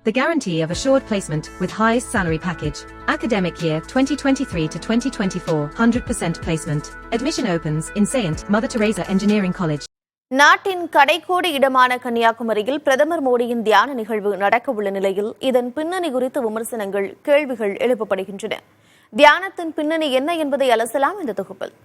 The guarantee of assured placement with highest salary package. Academic year 2023 to 2024, 100% placement. Admission opens in Saint Mother Teresa Engineering College. நாட்டின் கடைக்கோடி இடமான கன்னியாகுமரியில் பிரதமர் மோடியின் தியான நிகழ்வு நடக்கவுள்ள நிலையில் இதன் பின்னணி குறித்த விமர்சனங்கள், கேள்விகள் எழுப்பப்படுகின்றன. தியானத்தின் பின்னணி என்ன என்பதை அலசலாம் இந்த தொகுப்பில்.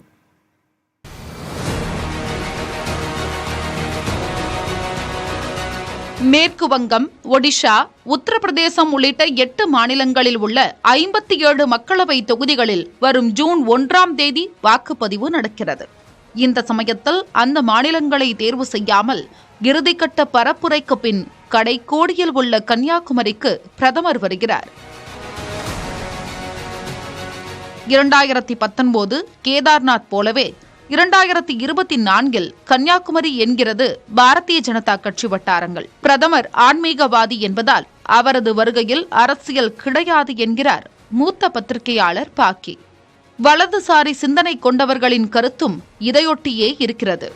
மேற்கு வங்கம், ஒடிஷா, உத்தரப்பிரதேசம் உள்ளிட்ட 8 மாநிலங்களில் உள்ள 57 மக்களவை தொகுதிகளில் வரும் ஜூன் 1ஆம் தேதி வாக்குப்பதிவு நடக்கிறது. இந்த சமயத்தில் அந்த மாநிலங்களை தேர்வு செய்யாமல் இறுதிக்கட்ட பரப்புரைக்கு பின் கடைக்கோடியில் உள்ள கன்னியாகுமரிக்கு பிரதமர் வருகிறார். 2019 கேதார்நாத் போலவே 2024 கன்னியாகுமரி என்கிறது பாரதிய ஜனதா கட்சி வட்டாரங்கள். பிரதமர் ஆன்மீகவாதி என்பதால் அவரது வருகையில் அரசியல் கிடையாது என்கிறார் மூத்த பத்திரிகையாளர் பாக்கி. வலதுசாரி சிந்தனை கொண்டவர்களின் கருத்தும் இதையொட்டியே இருக்கிறது.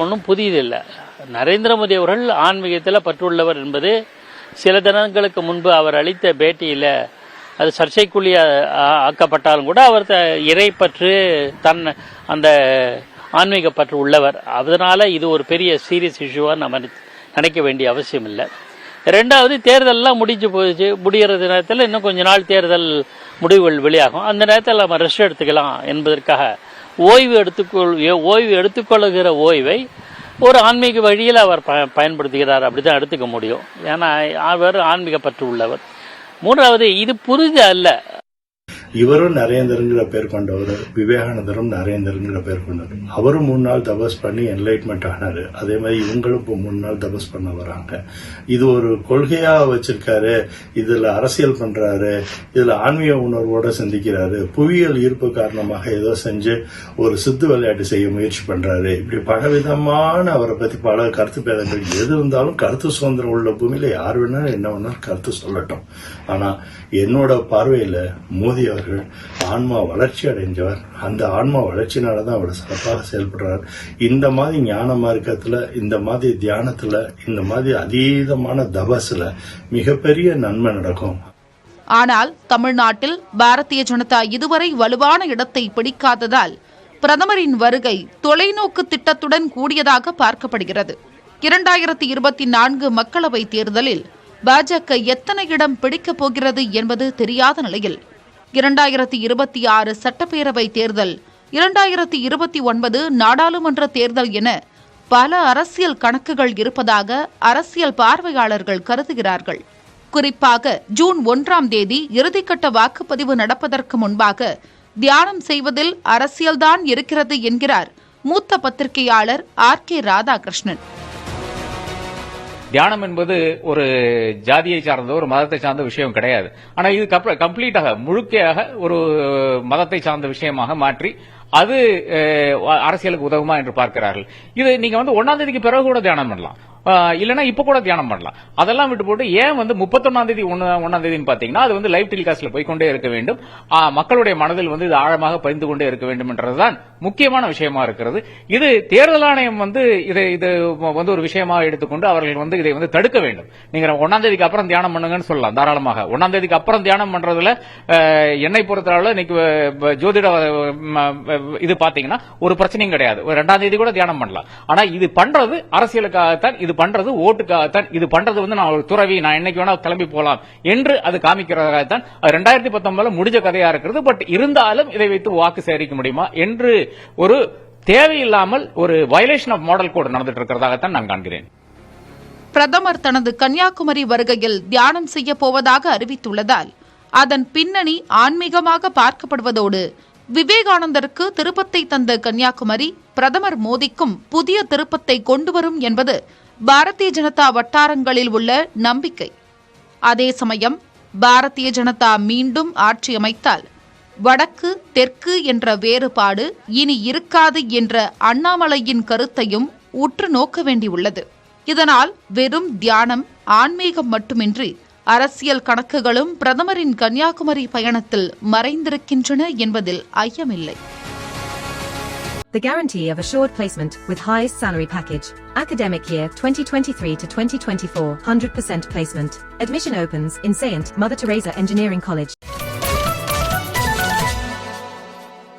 ஒன்றும் புதியதில்லை. நரேந்திர மோடி அவர்கள் ஆன்மீகத்தில் பற்றுள்ளவர் என்பது சில தினங்களுக்கு முன்பு அவர் அளித்த பேட்டியில் அது சர்ச்சைக்குரிய ஆக்கப்பட்டாலும் கூட அவர் இறைப்பற்று அந்த ஆன்மீக பற்று உள்ளவர். அதனால இது ஒரு பெரிய சீரியஸ் இஷ்யூவாக நம்ம நினைக்க வேண்டிய அவசியம் இல்லை. ரெண்டாவது, தேர்தலெலாம் முடிகிற நேரத்தில் இன்னும் கொஞ்ச நாள் தேர்தல் முடிவுகள் வெளியாகும். அந்த நேரத்தில் நம்ம ரெஸ்ட் எடுத்துக்கலாம் என்பதற்காக ஓய்வு எடுத்துக்கொள்ளுகிற ஓய்வை ஒரு ஆன்மீக வழியில் அவர் பயன்படுத்துகிறார். அப்படி தான் எடுத்துக்க முடியும். ஏன்னா அவர் ஆன்மீக பற்று உள்ளவர். மூன்றாவது, இது புரிது அல்ல. இவரும் நரேந்திரங்கிற பேர் கொண்டவர், விவேகானந்தரும் நரேந்திரங்கிற பேர் கொண்டவர். அவரும் 3 நாள் தபஸ் பண்ணி என்லைட்மெண்ட் ஆனாரு. அதே மாதிரி இவங்களும் இப்போ 3 நாள் தபஸ் பண்ண வராங்க. இது ஒரு கொள்கையா வச்சிருக்காரு, இதுல அரசியல் பண்றாரு, இதுல ஆன்மீக உணர்வோட சிந்திக்கிறாரு, புவியியல் ஈர்ப்பு காரணமாக ஏதோ செஞ்சு ஒரு சித்து விளையாட்டு செய்ய முயற்சி பண்றாரு. இப்படி பலவிதமான அவரை பத்தி பல கருத்து பேதங்கள் எது இருந்தாலும் கருத்து சுதந்திரம் உள்ள பூமியில யார் வேணாலும் என்ன வேணாலும் கருத்து சொல்லட்டும். ஆனா என்னோட பார்வையில மோடி அவர்கள் ஆன்மா வளர்ச்சி அடைஞ்சவர். அந்த ஆன்மா வளர்ச்சினாலதான் அவர் சிறப்பாக செயல்படுறார். இந்த மாதிரி ஞான மார்க்கத்துல, இந்த மாதிரி தியானத்துல, இந்த மாதிரி அதீதமான தபஸ்ல மிகப்பெரிய நன்மை நடக்கும். ஆனால் தமிழ்நாட்டில் பாரதிய ஜனதா இதுவரை வலுவான இடத்தை பிடிக்காததால் பிரதமரின் வருகை தொலைநோக்கு திட்டத்துடன் கூடியதாக பார்க்கப்படுகிறது. 2024 மக்களவை தேர்தலில் பாஜக எத்தனை இடம் பிடிக்கப் போகிறது என்பது தெரியாத நிலையில் 2026 சட்டப்பேரவை தேர்தல், 2029 நாடாளுமன்ற தேர்தல் என பல அரசியல் கணக்குகள் இருப்பதாக அரசியல் பார்வையாளர்கள் கருதுகிறார்கள். குறிப்பாக ஜூன் 1ஆம் தேதி இறுதிக்கட்ட வாக்குப்பதிவு நடப்பதற்கு முன்பாக தியானம் செய்வதில் அரசியல்தான் இருக்கிறது என்கிறார் மூத்த பத்திரிகையாளர் R.K. ராதாகிருஷ்ணன். தியானம் என்பது ஒரு ஜாதியை சார்ந்த, ஒரு மதத்தை சார்ந்த விஷயம் கிடையாது. ஆனா இது கம்ப்ளீட்டாக முழுக்கையாக ஒரு மதத்தை சார்ந்த விஷயமாக மாற்றி அது அரசியலுக்கு உதவுமா என்று பார்க்கிறார்கள். இது நீங்க 1ஆம் தேதிக்கு பிறகு கூட தியானம் பண்ணலாம், இல்லனா இப்ப கூட தியானம் பண்ணலாம். அதெல்லாம் விட்டு போட்டு ஏன் 31ஆம் தேதி 1ஆம் தேதின்னு பாத்தீங்கன்னா அது லைவ் டெலிகாஸ்ட்ல போய்கொண்டே இருக்க வேண்டும். மக்களுடைய மனதில் இது ஆழமாக பதிந்து கொண்டே இருக்க வேண்டும் என்றதுதான் முக்கியமான விஷயமா இருக்கிறது. இது தேர்தல் ஆணையம் இது ஒரு விஷயமாக எடுத்துக்கொண்டு அவர்கள் இதை தடுக்க வேண்டும். நீங்க 1ஆம் தேதிக்கு அப்புறம் தியானம் பண்ணுங்கன்னு சொல்லலாம் தாராளமாக. 1ஆம் தேதிக்கு அப்புறம் தியானம் பண்றதுல என்னை பொறுத்தளவுல இன்னைக்கு ஜோதிட இது பாத்தீங்கன்னா ஒரு பிரச்சனையும் கிடையாது. 2ஆம் தேதி கூட தியானம் பண்ணலாம். ஆனா இது பண்றது அரசியலுக்காகத்தான், இது பண்றது ஓட்டுக்காகத்தான், இது பண்றது நான் ஒரு துறவி, நான் என்னைக்கு வேணா கிளம்பி போலாம் என்று அது காமிக்கிறதாகத்தான். 2019 முடிஞ்ச கதையா இருக்கிறது. பட் இருந்தாலும் இதை வைத்து வாக்கு சேகரிக்க முடியுமா என்று ஒரு தேவையில்லாமல் ஒரு வயலேஷன் ஆஃப் மாடல் கோட் நடந்துட்டு இருக்கிறதாகத்தான் நான் காண்கிறேன். பிரதமர் தனது கன்னியாகுமரி வருகையில் தியானம் செய்ய போவதாக அறிவித்துள்ளதால் அதன் பின்னணி ஆன்மீகமாக பார்க்கப்படுவதோடு விவேகானந்தருக்கு திருப்பத்தை தந்த கன்னியாகுமரி பிரதமர் மோடிக்கும் புதிய திருப்பத்தை கொண்டு வரும் என்பது பாரதிய ஜனதா வட்டாரங்களில் உள்ள நம்பிக்கை. அதே சமயம் பாரதிய ஜனதா மீண்டும் ஆட்சி அமைத்தால் வடக்கு தெற்கு என்ற வேறுபாடு இனி இருக்காது என்ற அண்ணாமலையின் கருத்தையும் உற்று நோக்க வேண்டியுள்ளது. இதனால் வெறும் தியானம், ஆன்மீகம் மட்டுமின்றி அரசியல் கணக்குகளும் பிரதமரின் கன்னியாகுமரி பயணத்தில் மறைந்திருக்கின்றன என்பதில் ஐயமில்லை. The guarantee of assured placement with highest salary package. Academic year 2023 to 2024, 100% placement. Admission opens in Saint Mother Teresa Engineering College.